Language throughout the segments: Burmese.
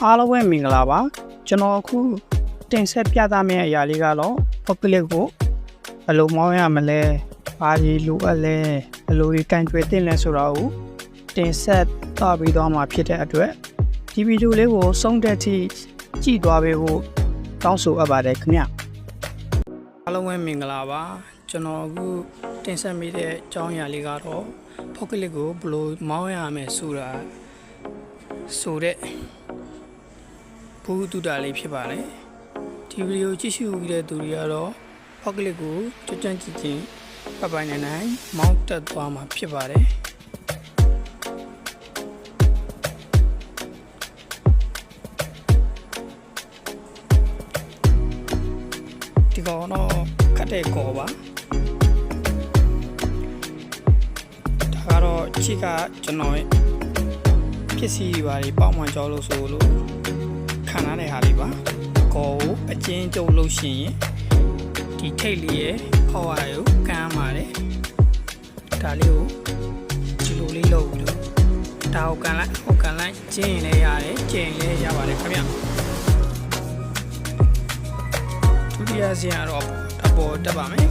အားလုံးပဲမင်္ဂလာပါကျွန်တော်အခုတင်ဆက်ပြသမယ့်အရာလေးကတော့ Pocket ကိုဘယ်လိုမောင်းရမလဲဘာကြီးလိုအပ်လဲဘယ်လိုကြီးကန်ကြွယ်တင်လဲဆိုတာကိုတင်ဆက်သွားပြီးတော့မှဖြစ်တဲ့အတွက်ဒီဗီဒီယိုလေးကိုဆုံးတဲ့ထိကြည့်သွားပေးဖို့တောင်းဆိုအပ်ပါတယ်ခင်ဗျအားလုံးပဲမင်္ဂလာပါကျွန်တော်အခုတင်ဆက်မိတဲ့အကြောင်းအရာလေးကတော့ Pocket ကိုဘယ်လိုမောင်းရမလဲဆိုတာဆိုတဲ့ဘူးတူတာလေးဖြစ်ပါတယ်ဒီဗီဒီယိုကြည့်ရှုပြီးတဲ့သူတွေကတော့ Pocket ကိုကြွကြွကြည့်ချင်းပပိုင်နိုင်မောင်းတက်သွားမှာဖြစ်ပါတယ်ဒီကောင်တော့ခတ်တဲ့ကောပါဒါကတော့ချိကကျွန်တော်ရဲ့ပစ္စည်းတွေပါပေါက်မှန်ကြောလို့ဆိုလို့ခံရတဲ့ဟာလေးပါကောကိုအချင်းကျုပ်လို့ရှိရင်ဒီထိတ်လေးရဲ့အောက်ရကိုကမ်းပါတယ်ဒါလေးကိုဒီလိုလေးလုပ်ပြီးတော့ဒါကိုကန်လိုက်ကျင်းရင်လည်းရတယ်ကျင်းရင်လည်းရပါတယ်ခင်ဗျဒုတိယဆရာတော့အပေါ်တက်ပါမယ်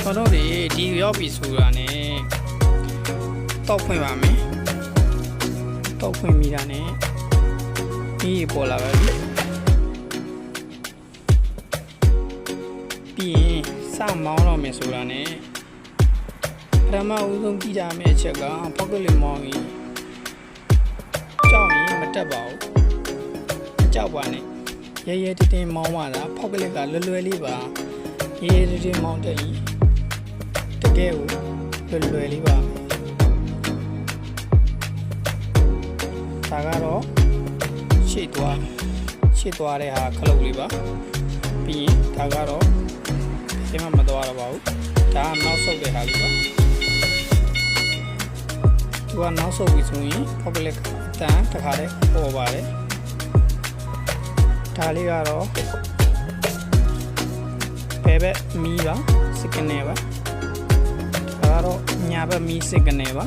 တော့ဒီရောက်ပြီဆိုတာနဲ့တောက်ဖွင့်ပါမယ်တောက်ဖွင့်မိတာနဲ့ဒီပေါ်လာပါပြီပြီးရင်စမောင်းတော့မယ်ဆိုတာနဲ့ပထမဦးဆုံးကြည့်ကြမယ့်အချက်က Pocket လေးမောင်းရင်ကြောက်ရင်မတက်ပါဘူးမကြောက်ပါနဲ့ရဲရဲတင်းတင်းမောင်းပါလား Pocket လေးကလွယ်လေးပါရဲရဲတင်းတင်းမောင်းတက်ရင်တကယ်ကိုလွယ်လေးပါဒါကတော့ရှေ့သွားတဲ့ဟာခလုတ်လေးပါပြီးရင်ဒါကတော့ဒီမှာမသွားတော့ပါဘူးဒါကနောက်ဆုတ်တဲ့ဟာလေးပါသူကနောက်ဆုတ်ပြီဆိုရင် Pocket တန်းတစ်ခါတည်းပေါ်ပါတယ်ဒါလေးကတော့ဘယ်ဘက်မီးပါစကနေပါဒါကတော့ညာဘက်မီးစကနေပါ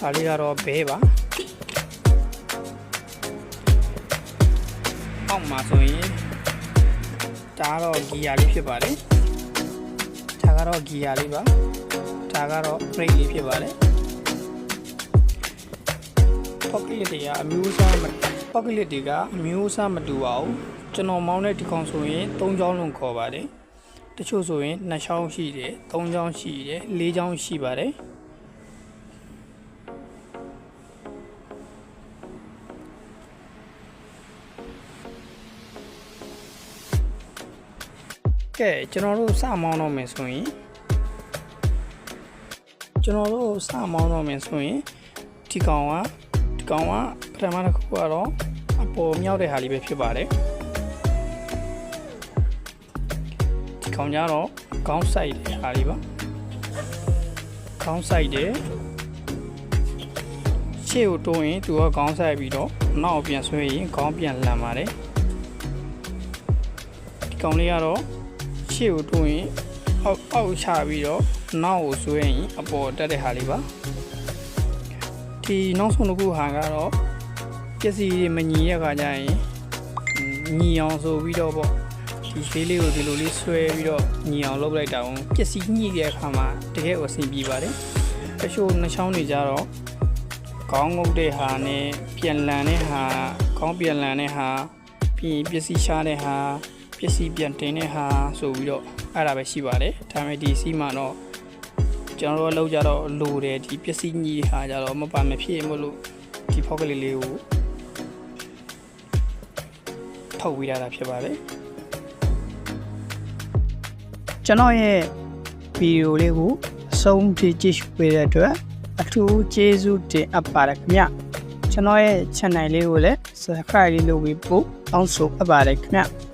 ဒါလေးကတော့ဘဲပါအောက်မှာဆိုရင်ဒါကတော့ဂီယာလေးဖြစ်ပါတယ်ဒါကတော့ဂီယာလေးပါဒါကတော့ brake လေးဖြစ်ပါတယ် Pocket တွေကအမျိုးအစားမတူပါဘူးကျွန်တော်မောင်းတဲ့ဒီကောင်ဆိုရင်3ချောင်းလုံးခေါ်ပါတယ်တချို့ဆိုရင်2ချောင်းရှိတယ်3ချောင်းရှိတယ်4ချောင်းရှိပါတယ်ကဲကျွန်တော်တို့စမောင်းတော့မယ်ဆိုရင်ဒီကောင်ကပထမတစ်ခုကတော့အပေါ်မြောက်တဲ့ဟာလေးပဲဖြစ်ပါတယ်ဒီကောင်ကြတော့ခေါင်းဆိုင်တဲ့ဟာလေးပါခေါင်းဆိုင်တယ်ရှေ့ကိုတိုးရင်သူကခေါင်းဆိုင်ပြီးတော့နောက်ပြန်ဆွဲရင်ခေါင်းပြန်လန်ပါတယ်ဒီကောင်လေးကတော့ရှေ့ကိုတိုးရင်အောက်ချပြီးတော့နောက်ကိုဆွဲရင်အပေါ်တက်တဲ့ဟာလေးပါဒီနောက်ဆုံးတစ်ခုဟာကတော့ပစ္စည်းတွေမညီရခါကြရင်ညီအောင်ဆိုပြီးတော့ပေါ့ဒီရွှေလေးကိုဒီလိုလေးဆွဲပြီးတော့ညီအောင်လုပ်လိုက်တာအောင်ပစ္စည်းညှိတဲ့အခါမှာတကယ်ကိုအဆင်ပြေပါတယ်တချို့နှချောင်းတွေကြတော့ခေါင်းငုတ်တဲ့ဟာနဲ့ပြန်လန်တဲ့ဟာခေါင်းပြန်လန်တဲ့ဟာပြီးပစ္စည်းရှားတဲ့ဟာပစ္စည်းပြန်တင်တဲ့ဟာဆိုပြီးတော့အဲ့ဒါပဲရှိပါတယ်ဒါပေမဲ့ဒီစီးမှာတော့ကျွန်တော်တို့လောက်ကြတော့လိုတယ်ဒီပစ္စည်းညှိတဲ့ဟာကြတော့မပါမဖြစ်မလို့ဒီ Pocket လေးကိုထုတ်ဝေးရတာဖြစ်ပါတယ်ကျွန်တော်ရဲ့ဗီဒီယိုလေးကိုအဆုံးထိကြည့်ရှုပေးတဲ့အတွက်အထူးကျေးဇူးတင်အပ်ပါတယ်ခင်ဗျကျွန်တော်ရဲ့ channel လေးကိုလည်း subscribe လေးလုပ်ပြီးပို့အောင်ဆိုအပ်ပါတယ်ခင်ဗျ